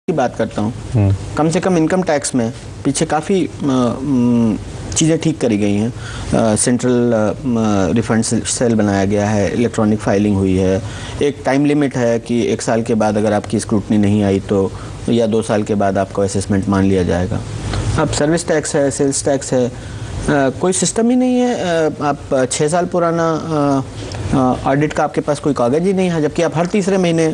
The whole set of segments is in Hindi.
की बात करता हूँ, कम से कम इनकम टैक्स में पीछे काफ़ी चीज़ें ठीक करी गई हैं। सेंट्रल रिफंड सेल बनाया गया है, इलेक्ट्रॉनिक फाइलिंग हुई है, एक टाइम लिमिट है कि 1 साल के बाद अगर आपकी स्क्रूटनी नहीं आई तो या 2 साल के बाद आपको असेसमेंट मान लिया जाएगा। अब सर्विस टैक्स है, सेल्स टैक्स है, कोई सिस्टम ही नहीं है। आप 6 साल पुराना ऑडिट का आपके पास कोई कागज़ ही नहीं है, जबकि आप हर तीसरे महीने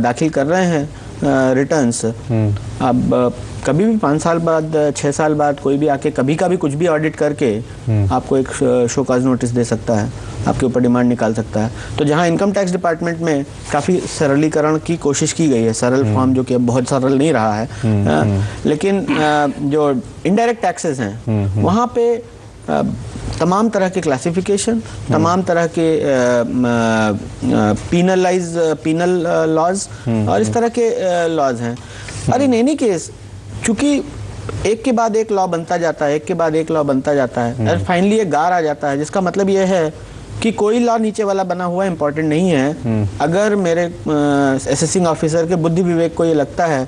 दाखिल कर रहे हैं रिटर्न्स। अब कभी भी 5 साल बाद 6 साल बाद कोई भी आके कभी का भी कुछ भी ऑडिट करके आपको एक शो कॉज नोटिस दे सकता है, आपके ऊपर डिमांड निकाल सकता है। तो जहां इनकम टैक्स डिपार्टमेंट में काफ़ी सरलीकरण की कोशिश की गई है, सरल फॉर्म जो कि अब बहुत सरल नहीं रहा है, लेकिन जो इनडायरेक्ट टैक्सेस हैं वहाँ पे तमाम तरह के क्लासिफिकेशन, तमाम तरह के पीनल लॉज और इस तरह के लॉज हैं। और इन एनी केस चूंकि एक के बाद एक लॉ बनता जाता है, एक के बाद एक लॉ बनता जाता है और फाइनली एक गार आ जाता है, जिसका मतलब ये है कि कोई लॉ नीचे वाला बना हुआ इम्पोर्टेंट नहीं है। अगर मेरे असेसिंग ऑफिसर के बुद्धि विवेक को ये लगता है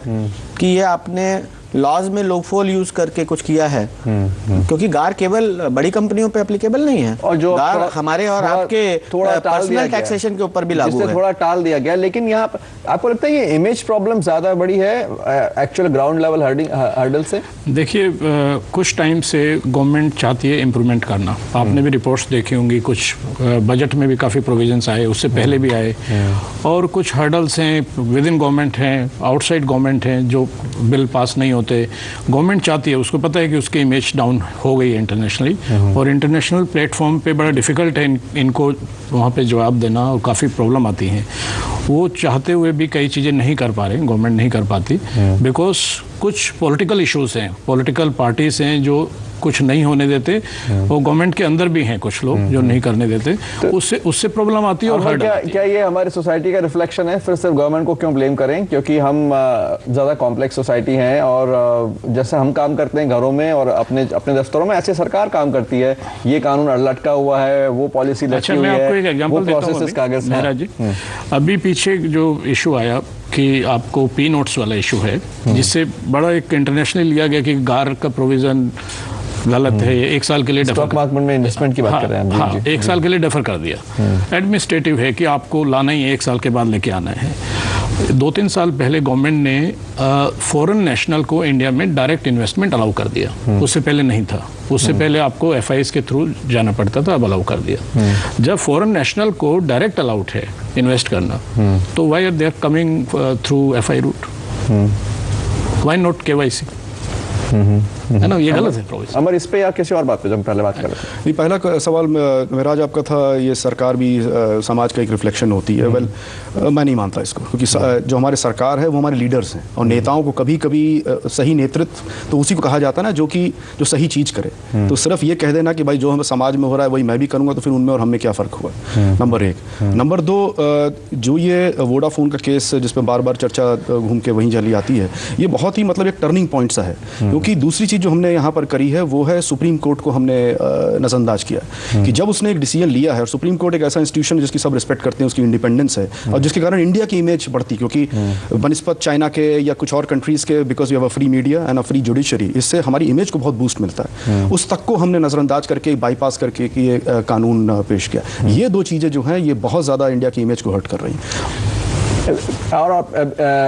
कि ये आपने लॉज में लोफोल यूज करके कुछ किया है, क्योंकि गार केवल बड़ी कंपनियों पे एप्लीकेबल नहीं है, और जो गार हमारे और आपके पर्सनल टैक्सेशन के ऊपर भी लागू है, थोड़ा टाल दिया गया। लेकिन यहाँ आपको लगता है ये इमेज प्रॉब्लम ज्यादा बड़ी है एक्चुअल ग्राउंड लेवल हर्डल से? देखिए, कुछ टाइम से गवर्नमेंट चाहती है इम्प्रूवमेंट करना। आपने भी रिपोर्ट्स देखी होंगी, कुछ बजट में भी काफ़ी प्रोविजंस आए, उससे पहले भी आए, और कुछ हर्डल्स हैं विद इन गवर्नमेंट हैं, आउटसाइड गवर्नमेंट हैं, जो बिल पास नहीं होते। गवर्नमेंट चाहती है, उसको पता है कि उसकी इमेज डाउन हो गई है इंटरनेशनली, और इंटरनेशनल प्लेटफॉर्म पे बड़ा डिफ़िकल्ट है इनको वहाँ पे जवाब देना, और काफ़ी प्रॉब्लम आती हैं। वो चाहते हुए भी कई चीज़ें नहीं कर पा रहे, गवर्नमेंट नहीं कर पाती, बिकॉज कुछ पॉलिटिकल इश्यूज हैं, पॉलिटिकल पार्टीज हैं जो कुछ नहीं होने देते, और गवर्नमेंट के अंदर भी हैं कुछ लोग जो नहीं करने देते, तो उससे प्रॉब्लम आती है। और क्या ये हमारी सोसाइटी का रिफ्लेक्शन है? फिर सिर्फ गवर्नमेंट को क्यों ब्लेम करें? क्योंकि हम ज़्यादा कॉम्प्लेक्स सोसाइटी हैं, और जैसे हम काम करते हैं घरों में और अपने दफ्तरों में, ऐसे सरकार काम करती है। ये कानून लटका हुआ है, वो पॉलिसी लटकी हुई है। मैं आपको एक एग्जांपल देता हूं कागज महाराज जी। अभी पीछे जो इशू आया कि आपको पी नोट्स वाला इशू है, जिससे बड़ा एक इंटरनेशनली लिया गया कि गार का प्रोविजन गलत है, 1 साल के लिए स्टॉक मार्केट में इन्वेस्टमेट की बात कर रहे हैं। हाँ, 1 साल के लिए डेफर कर दिया। एडमिनिस्ट्रेटिव है कि आपको लाना ही है, 1 साल के बाद लेके आना है। 2-3 साल पहले गवर्नमेंट ने फॉरेन नेशनल को इंडिया में डायरेक्ट इन्वेस्टमेंट अलाउ कर दिया। उससे पहले नहीं था, उससे पहले आपको FIs के थ्रू जाना पड़ता था, अब अलाउ कर दिया। जब फॉरेन नेशनल को डायरेक्ट अलाउड है इन्वेस्ट करना, तो why are they are coming through FI route? Why not KYC? है ना, ये गलत है प्रोविजन। अमर, इस पे या किसी और बात पे जो हम पहले बात कर रहे थे? नहीं, पहला सवाल मेराज आपका था, ये सरकार भी समाज का एक रिफ्लेक्शन होती है। वेल, मैं नहीं मानता इसको, क्योंकि जो हमारे सरकार है वो हमारे लीडर्स हैं, और नेताओं को कभी कभी सही नेतृत्व तो उसी को कहा जाता है ना जो सही चीज़ करे। तो सिर्फ ये कह देना कि भाई जो हमें समाज में हो रहा है वही मैं भी करूँगा, तो फिर उनमें और हमें क्या फ़र्क हुआ? नंबर 1। नंबर 2, जो ये वोडाफोन का केस जिसमें बार बार चर्चा घूम के वहीं चली आती है, ये बहुत ही मतलब एक टर्निंग पॉइंट सा है। क्योंकि दूसरी चीज़ जो हमने यहाँ पर करी है वो है सुप्रीम कोर्ट को हमने नज़रअंदाज किया कि जब उसने एक डिसीजन लिया है, और सुप्रीम कोर्ट एक ऐसा इंस्टीट्यूशन जिसकी सब रिस्पेक्ट करते हैं, उसकी इंडिपेंडेंस है, और जिसके कारण इंडिया की इमेज बढ़ती, क्योंकि बनिस्बत चाइना के या कुछ और कंट्रीज़ के, because we have a free media and a free judiciary, इससे हमारी इमेज को बहुत बूस्ट मिलता है। उस तक को हमने नज़रअंदाज करके, बाईपास करके कि ये कानून पेश किया। ये 2 चीज़ें जो हैं ये बहुत ज़्यादा इंडिया की इमेज को हर्ट कर रही हैं। और आप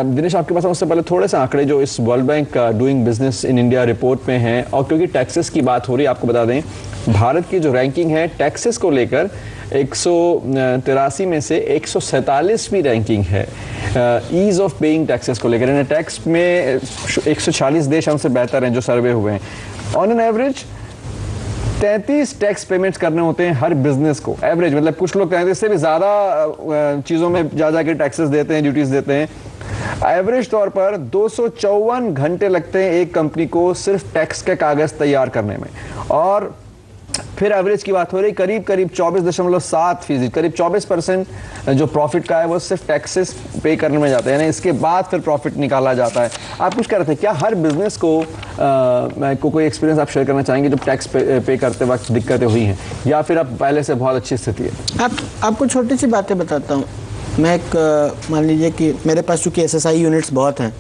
दिनेश, आपके पास उससे पहले थोड़े से आंकड़े जो इस world bank doing business in India report में हैं, और क्योंकि टैक्सेस की बात हो रही है, आपको बता दें भारत की जो रैंकिंग है टैक्सेस को लेकर 183 में से 147वीं रैंकिंग है ईज ऑफ पेइंग टैक्सेस को लेकर। टैक्स में 140 देश हमसे बेहतर हैं जो सर्वे हुए हैं। On an average 33 tax payments करने होते हैं हर बिजनेस को, एवरेज। मतलब कुछ लोग 33 से भी ज़्यादा चीज़ों में जा के टैक्सेस देते हैं, ड्यूटीज देते हैं। एवरेज तौर पर 254 घंटे लगते हैं एक कंपनी को सिर्फ टैक्स के कागज़ तैयार करने में, और फिर एवरेज की बात हो रही करीब 24.7%, करीब 24% जो प्रॉफिट का है वो सिर्फ टैक्सेस पे करने में जाता है, यानी इसके बाद फिर प्रॉफिट निकाला जाता है। आप कुछ कह रहे थे, क्या हर बिजनेस को कोई एक्सपीरियंस आप शेयर करना चाहेंगे जब टैक्स पे करते वक्त दिक्कतें हुई हैं, या फिर अब पहले से बहुत अच्छी स्थिति है? आपको छोटी सी बातें बताता हूँ। मैं मान लीजिए कि मेरे पास चूँकि SSI यूनिट्स बहुत हैं,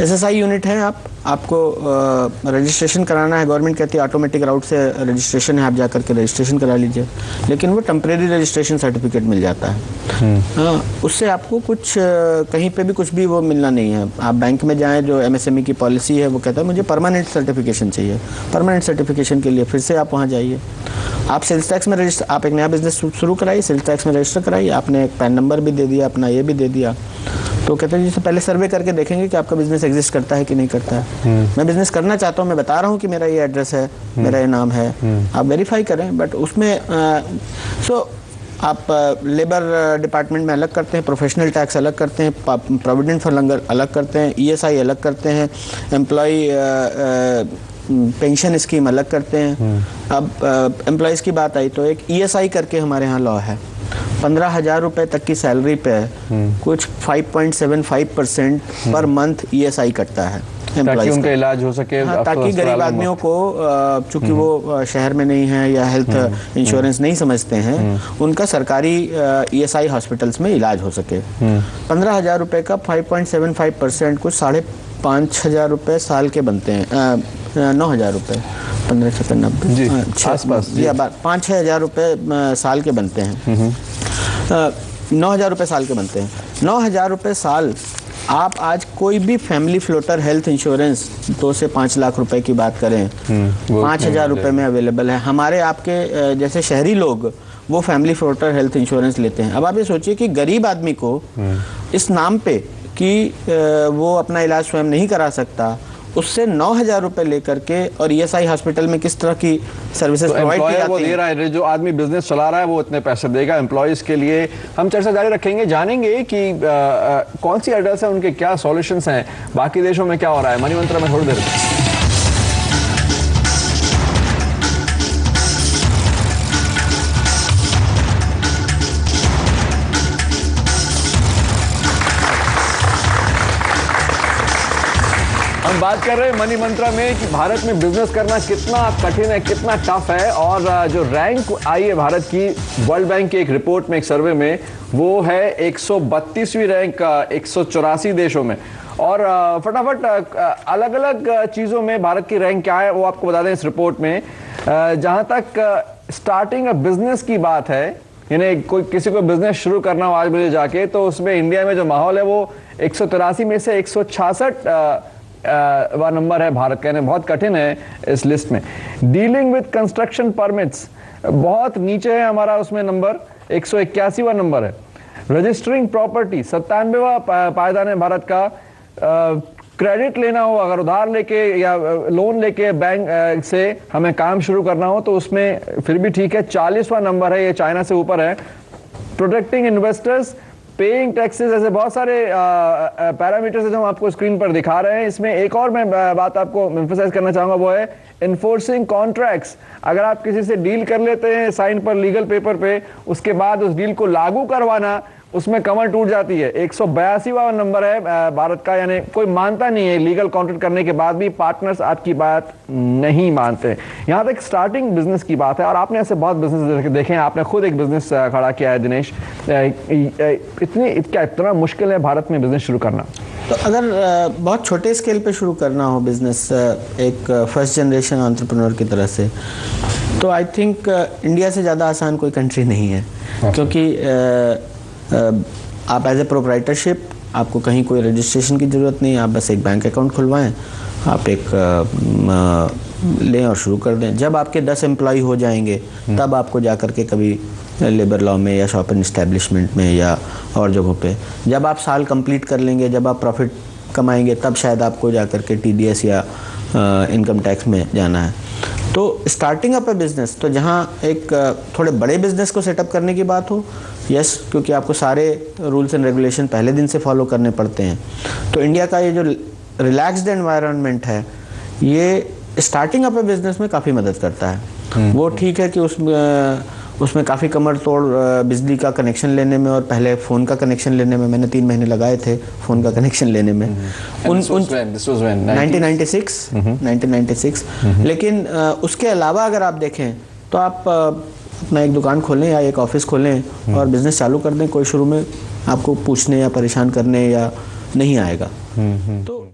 एसएसआई यूनिट है, आपको रजिस्ट्रेशन कराना है। गवर्नमेंट कहती है ऑटोमेटिक राउट से रजिस्ट्रेशन है, आप जा करके रजिस्ट्रेशन करा लीजिए, लेकिन वो टेम्परेरी रजिस्ट्रेशन सर्टिफिकेट मिल जाता है। उससे आपको कुछ कहीं पे भी कुछ भी वो मिलना नहीं है। आप बैंक में जाएं, जो एमएसएमई की पॉलिसी है वो कहता है मुझे परमानेंट सर्टिफिकेशन चाहिए। परमानेंट सर्टिफिकेशन के लिए फिर से आप वहाँ जाइए, आप सेल्स टैक्स में रजिस्टर, आप एक नया बिजनेस शुरू कराइए, सेल्स टैक्स में रजिस्टर कराइए, आपने एक पैन नंबर भी दे दिया, अपना ये भी दे दिया, तो कहते हैं जैसे पहले सर्वे करके देखेंगे कि आपका बिजनेस एग्जिस्ट करता है कि नहीं करता है। मैं बिजनेस करना चाहता हूँ, मैं बता रहा हूँ कि मेरा ये एड्रेस है, मेरा ये नाम है, आप वेरीफाई करें। बट उसमें आप लेबर डिपार्टमेंट में अलग करते हैं, प्रोफेशनल टैक्स अलग करते हैं, प्रोविडेंट फंड अलग करते हैं, ईएसआई अलग करते हैं, एम्प्लॉय पेंशन स्कीम अलग करते हैं। अब एम्प्लॉयज़ की बात आई तो एक ईएसआई करके हमारे यहाँ लॉ है, 15,000 रुपये तक की सैलरी पे कुछ 5.75% पर मंथ ईएसआई कटता है ताकि उनका इलाज हो सके। हाँ, ताकि गरीब आदमियों को, चूंकि वो शहर में नहीं है या हेल्थ इंश्योरेंस नहीं समझते हैं, उनका सरकारी ईएसआई हॉस्पिटल्स में इलाज हो सके। 15,000 रुपये का 5.75% कुछ 5,500 रुपये साल के बनते हैं, 9,000 रुपये, 15,90 आसपास, 5-6 हज़ार रुपये साल के बनते हैं। 9,000 रुपये साल के बनते हैं। 9,000 रुपये साल। आप आज कोई भी फैमिली फ्लोटर हेल्थ इंश्योरेंस 2 से 5 लाख रुपए की बात करें, 5,000 रुपए में अवेलेबल है। हमारे आपके जैसे शहरी लोग वो फैमिली फ्लोटर हेल्थ इंश्योरेंस लेते हैं। अब आप ये सोचिए कि गरीब आदमी को इस नाम पे कि वो अपना इलाज स्वयं नहीं करा सकता, उससे 9,000 रुपए लेकर के, और ईएसआई हॉस्पिटल में किस तरह की सर्विसेज प्रोवाइड की जाती वो दे रहा है, जो आदमी बिजनेस चला रहा है वो इतने पैसे देगा एम्प्लॉयज के लिए। हम चर्चा जारी रखेंगे, जानेंगे कि कौन सी एड्रेस है, उनके क्या सॉल्यूशंस हैं, बाकी देशों में क्या हो रहा है। मनी मंत्रा में थोड़ी देर। हम बात कर रहे हैं मनी मंत्रा में कि भारत में बिजनेस करना कितना कठिन है, कितना टफ है। और जो रैंक आई है भारत की वर्ल्ड बैंक की एक रिपोर्ट में, एक सर्वे में, वो है 132वीं रैंक 184 देशों में। और फटाफट अलग अलग चीज़ों में भारत की रैंक क्या है वो आपको बता दें इस रिपोर्ट में। जहाँ तक स्टार्टिंग अ बिजनेस की बात है, यानी कोई किसी को बिजनेस शुरू करना हो आज मुझे जाके, तो उसमें इंडिया में जो माहौल है वो 183 में से 166 वह नंबर है भारत का, यानी बहुत कठिन है इस लिस्ट में। डीलिंग विद कंस्ट्रक्शन परमिट्स बहुत नीचे है हमारा, उसमें नंबर 181वां नंबर है। रजिस्टरिंग प्रॉपर्टी 97वां पायदान है भारत का। क्रेडिट लेना हो, अगर उधार लेके या लोन लेके बैंक से हमें काम शुरू करना हो तो उसमें फिर भी ठीक है, 40वां नंबर है, ये चाइना से ऊपर है। प्रोटेक्टिंग इन्वेस्टर्स, पेइंग टैक्सेस, ऐसे बहुत सारे पैरामीटर्स हैं जो हम आपको स्क्रीन पर दिखा रहे हैं। इसमें एक और मैं बात आपको एम्फसाइज करना चाहूँगा, वो है इन्फोर्सिंग कॉन्ट्रैक्ट्स। अगर आप किसी से डील कर लेते हैं साइन पर, लीगल पेपर पे, उसके बाद उस डील को लागू करवाना, उसमें कमर टूट जाती है। 182वां नंबर है भारत का, यानी कोई मानता नहीं है, लीगल कॉन्ट्रैक्ट करने के बाद भी पार्टनर्स आपकी बात नहीं मानते। यहाँ तक स्टार्टिंग बिजनेस की बात है, और आपने ऐसे बहुत बिजनेस देखे हैं, आपने खुद एक बिजनेस खड़ा किया है दिनेश। इतना मुश्किल है भारत में बिजनेस शुरू करना? तो अगर बहुत छोटे स्केल पे शुरू करना हो बिजनेस, एक फर्स्ट जनरेशन एंटरप्रेन्योर की तरह से, तो आई थिंक इंडिया से ज़्यादा आसान कोई कंट्री नहीं है। क्योंकि आप एज ए प्रोप्राइटरशिप, आपको कहीं कोई रजिस्ट्रेशन की ज़रूरत नहीं, आप बस एक बैंक अकाउंट खुलवाएं, आप एक लें और शुरू कर दें। जब आपके 10 एम्प्लॉय हो जाएंगे तब आपको जा कर के कभी लेबर लॉ में या शॉप एंड इस्टेब्लिशमेंट में या और जगहों पे, जब आप साल कंप्लीट कर लेंगे, जब आप प्रॉफिट कमाएंगे, तब शायद आपको जा कर के TDS या इनकम टैक्स में जाना है। तो स्टार्टिंग अप ए बिज़नेस, तो जहाँ एक थोड़े बड़े बिज़नेस को सेटअप करने की बात हो, यस, क्योंकि आपको सारे रूल्स एंड रेगुलेशन पहले दिन से फॉलो करने पड़ते हैं, तो इंडिया का ये जो रिलैक्स्ड एनवायरनमेंट है, ये स्टार्टिंग अप ए बिज़नेस में काफ़ी मदद करता है। वो ठीक है कि उसमें काफ़ी कमर तोड़ बिजली का कनेक्शन लेने में, और पहले फ़ोन का कनेक्शन लेने में मैंने 3 महीने लगाए थे फ़ोन का कनेक्शन लेने में। 1996 लेकिन उसके अलावा अगर आप देखें तो आप अपना एक दुकान खोलें या एक ऑफिस खोलें और बिज़नेस चालू कर दें, कोई शुरू में आपको पूछने या परेशान करने या नहीं आएगा। तो